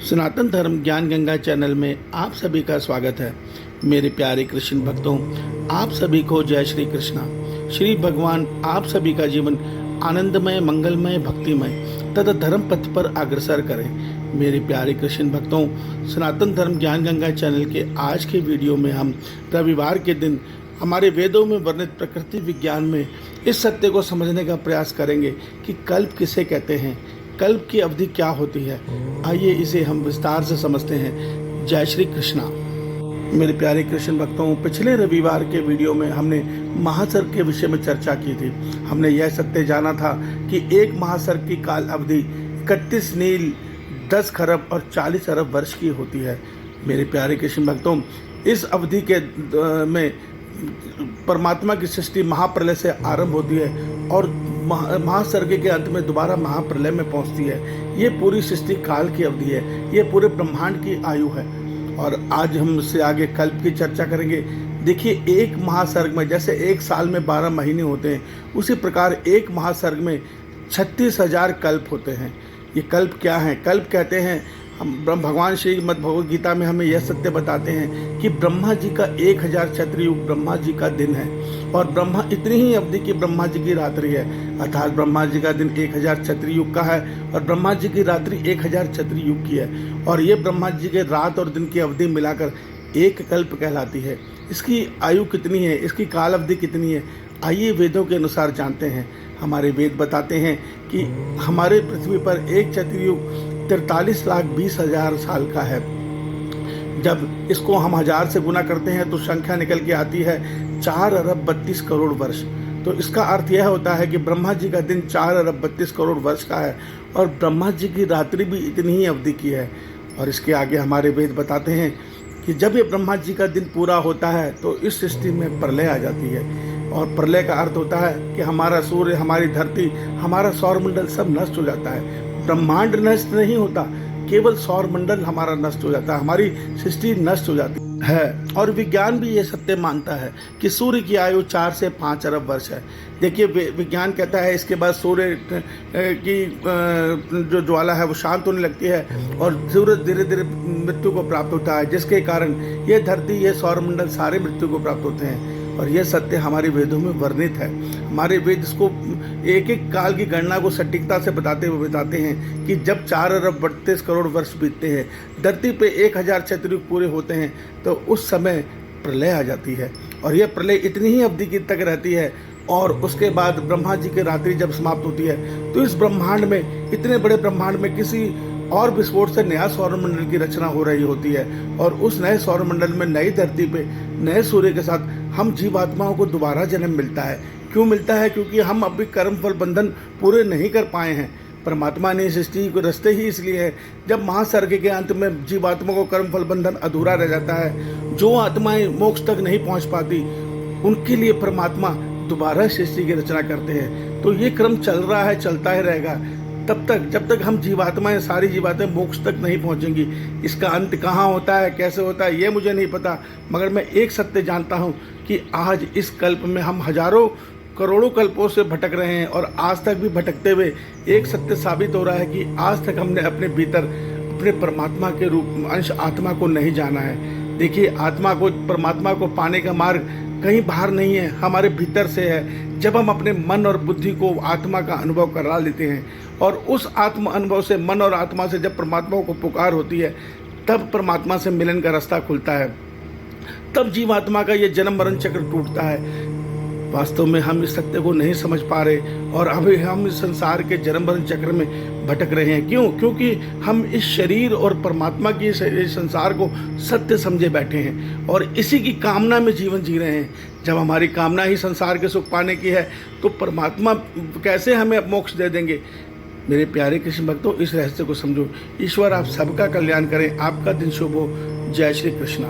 सनातन धर्म ज्ञान गंगा चैनल में आप सभी का स्वागत है। मेरे प्यारे कृष्ण भक्तों, आप सभी को जय श्री कृष्णा। श्री भगवान आप सभी का जीवन आनंदमय, मंगलमय, भक्तिमय तथा धर्म पथ पर अग्रसर करें। मेरे प्यारे कृष्ण भक्तों, सनातन धर्म ज्ञान गंगा चैनल के आज के वीडियो में हम रविवार के दिन हमारे वेदों में वर्णित प्रकृति विज्ञान में इस सत्य को समझने का प्रयास करेंगे कि कल्प किसे कहते हैं, कल्प की अवधि क्या होती है। आइए इसे हम विस्तार से समझते हैं। जय श्री कृष्णा। मेरे प्यारे कृष्ण भक्तों, पिछले रविवार के वीडियो में हमने महासर्ग के विषय में चर्चा की थी। हमने यह सत्य जाना था कि एक महासर्ग की काल अवधि 31 नील, 10 खरब और 40 अरब वर्ष की होती है। मेरे प्यारे कृष्ण भक्तों, इस अवधि के में परमात्मा की सृष्टि महाप्रलय से आरंभ होती है और महासर्ग के अंत में दोबारा महाप्रलय में पहुंचती है। ये पूरी सृष्टि काल की अवधि है, ये पूरे ब्रह्मांड की आयु है। और आज हम इससे आगे कल्प की चर्चा करेंगे। देखिए, एक महासर्ग में जैसे एक साल में 12 महीने होते हैं, उसी प्रकार एक महासर्ग में 36,000 कल्प होते हैं। ये कल्प क्या है? कल्प कहते हैं, हम भगवान श्रीमद् भगवद गीता में हमें यह सत्य बताते हैं कि ब्रह्मा जी का 1000 चतुर्युग ब्रह्मा जी का दिन है और ब्रह्मा इतनी ही अवधि की ब्रह्मा जी की रात्रि है। अर्थात ब्रह्मा जी का दिन 1000 चतुर्युग का है और ब्रह्मा जी की रात्रि 1000 चतुर्युग की है। और ये ब्रह्मा जी के रात और दिन की अवधि मिलाकर एक कल्प कहलाती है। इसकी आयु कितनी है, इसकी काल अवधि कितनी है, आइए वेदों के अनुसार जानते हैं। हमारे वेद बताते हैं कि हमारे पृथ्वी पर एक चतुर्युग 43,20,000 साल का है। जब इसको हम 1000 से गुना करते हैं तो संख्या निकल के आती है 4 अरब 32 करोड़ वर्ष। तो इसका अर्थ यह होता है कि ब्रह्मा जी का दिन 4 अरब 32 करोड़ वर्ष का है और ब्रह्मा जी की रात्रि भी इतनी ही अवधि की है। और इसके आगे हमारे वेद बताते हैं कि जब ये ब्रह्मा जी का दिन पूरा होता है तो इस सृष्टि में प्रलय आ जाती है। और प्रलय का अर्थ होता है कि हमारा सूर्य, हमारी धरती, हमारा सौरमंडल सब नष्ट हो जाता है। ब्रह्मांड नष्ट नहीं होता, केवल सौरमंडल हमारा नष्ट हो जाता है, हमारी सृष्टि नष्ट हो जाती है। और विज्ञान भी ये सत्य मानता है कि सूर्य की आयु 4 से 5 अरब वर्ष है। देखिए, विज्ञान कहता है इसके बाद सूर्य की जो ज्वाला है वो शांत होने लगती है और सूरज धीरे धीरे मृत्यु को प्राप्त होता है, जिसके कारण ये धरती, ये सौरमंडल सारे मृत्यु को प्राप्त होते हैं। और यह सत्य हमारे वेदों में वर्णित है। हमारे वेद इसको एक एक काल की गणना को सटीकता से बताते हुए बताते हैं कि जब 4 अरब 32 करोड़ वर्ष बीतते हैं, धरती पे 1000 चतुर्युग पूरे होते हैं, तो उस समय प्रलय आ जाती है। और यह प्रलय इतनी ही अवधि की तक रहती है और उसके बाद ब्रह्मा जी की रात्रि जब समाप्त होती है तो इस ब्रह्मांड में, इतने बड़े ब्रह्मांड में किसी और विस्फोट से नया सौरमंडल की रचना हो रही होती है। और उस नए सौरमंडल में, नई धरती पे, नए सूर्य के साथ हम जीवात्माओं को दोबारा जन्म मिलता है। क्यों मिलता है? क्योंकि हम अभी कर्म फल बंधन पूरे नहीं कर पाए हैं। परमात्मा ने सृष्टि को रचते ही इसलिए है। जब महासर्ग के अंत में जीवात्मा को कर्म फल बंधन अधूरा रह जाता है, जो आत्माएं मोक्ष तक नहीं पहुंच पाती, उनके लिए परमात्मा दोबारा सृष्टि की रचना करते हैं। तो ये क्रम चल रहा है, चलता ही रहेगा तब तक जब तक हम जीवात्माएं, सारी जीवात्माएं मोक्ष तक नहीं पहुंचेंगी। इसका अंत कहाँ होता है, कैसे होता है, ये मुझे नहीं पता, मगर मैं एक सत्य जानता हूँ कि आज इस कल्प में हम हजारों करोड़ों कल्पों से भटक रहे हैं और आज तक भी भटकते हुए एक सत्य साबित हो रहा है कि आज तक हमने अपने भीतर अपने परमात्मा के रूप अंश आत्मा को नहीं जाना है। देखिए, आत्मा को, परमात्मा को पाने का मार्ग कहीं बाहर नहीं है, हमारे भीतर से है। जब हम अपने मन और बुद्धि को आत्मा का अनुभव करा लेते हैं और उस आत्म अनुभव से, मन और आत्मा से जब परमात्मा को पुकार होती है, तब परमात्मा से मिलन का रास्ता खुलता है। तब जीवात्मा का ये जन्म मरण चक्र टूटता है। वास्तव में हम इस सत्य को नहीं समझ पा रहे और अभी हम इस संसार के जन्म मरण चक्र में भटक रहे हैं। क्यों? क्योंकि हम इस शरीर और परमात्मा की इस संसार को सत्य समझे बैठे हैं और इसी की कामना में जीवन जी रहे हैं। जब हमारी कामना ही संसार के सुख पाने की है तो परमात्मा कैसे हमें मोक्ष दे देंगे? मेरे प्यारे कृष्ण भक्तों, इस रहस्य को समझो। ईश्वर आप सबका कल्याण करें। आपका दिन शुभ हो। जय श्री कृष्णा।